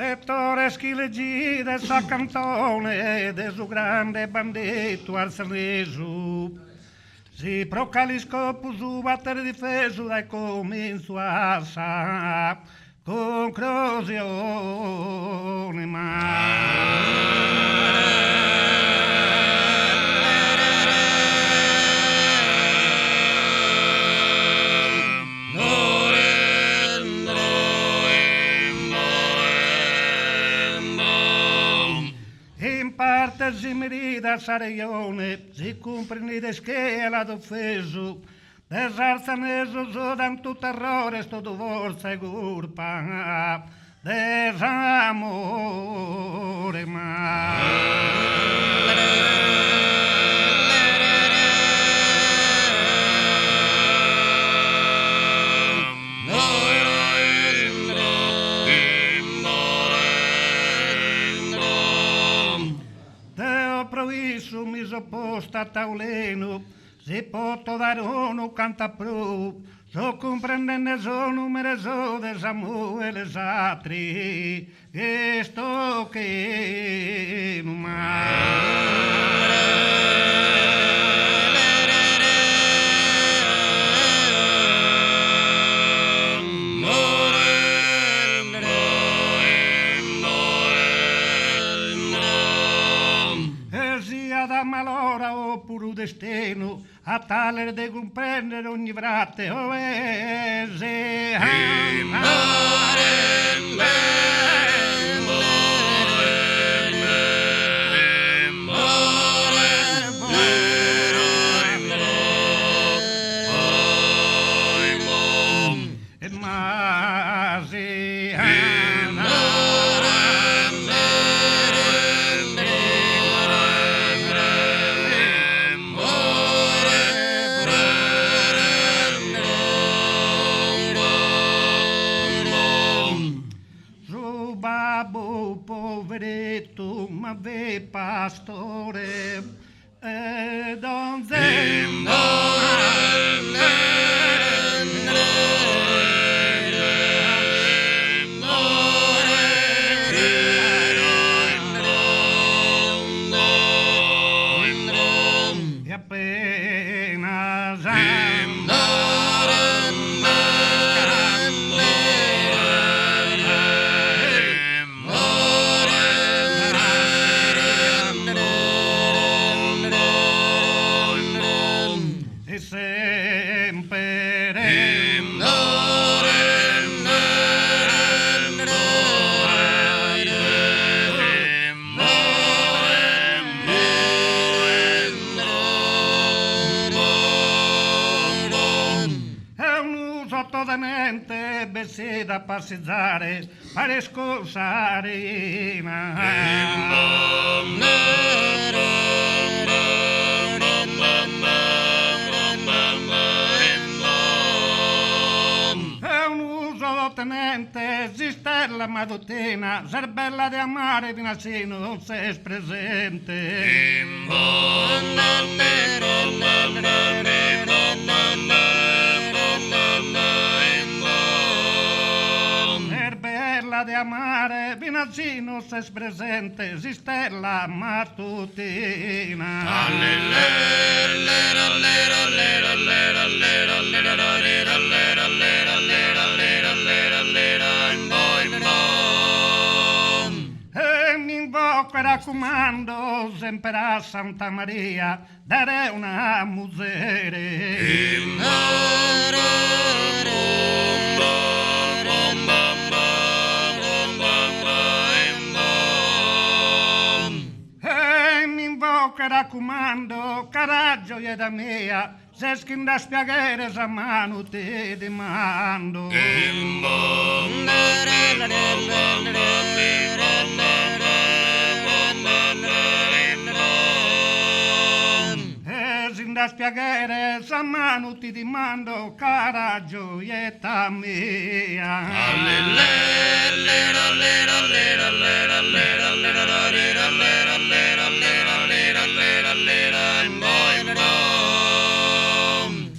Lettore schileggi del suo cantone, del suo grande bandito al sorriso. Si procalisco pusu batter difeso dai comincio a sa conclusione in parte si merita sareione, si comprende che la d'offeso, desarzaneso sodan tutto errore, sto divorza e gurpa, desamore proviso mi sopposta a tauleno, si poto dare uno canta pro, so comprendene so numere so de Samuele Satri, che sto che non malora o puro destino a tale de comprendere ogni vrate o ese poveretto, ma ve pastore, e appena besse da passeggiare, fare scosare è un uso tenente, zistella madotena, serbella di amare di Nacino, non si è presente. De amare Vinazzino se presente Zistella mattutina e mi invoco e raccomando sempre a Santa Maria dare una musere che raccomando, caraggio e da mia, se schinda spiagare sa mano ti dimando. E schinda spiagare sa mano ti dimando, caraggio e da mia.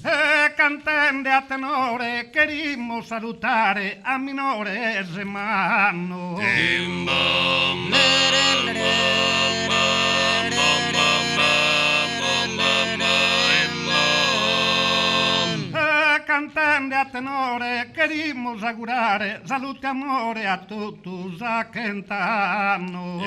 E cantende a a tenore, querimos salutare a minore semano. Cantando a tenore, querimos augurare salute e amore a tutti a cantano.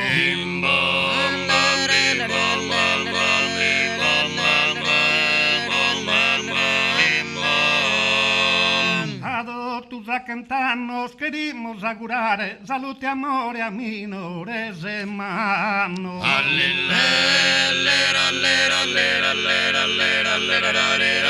A tutti a cantanos querimos augurare salute e amore a minore semano. Allera, allera, allera, allera, allera, allera, allera,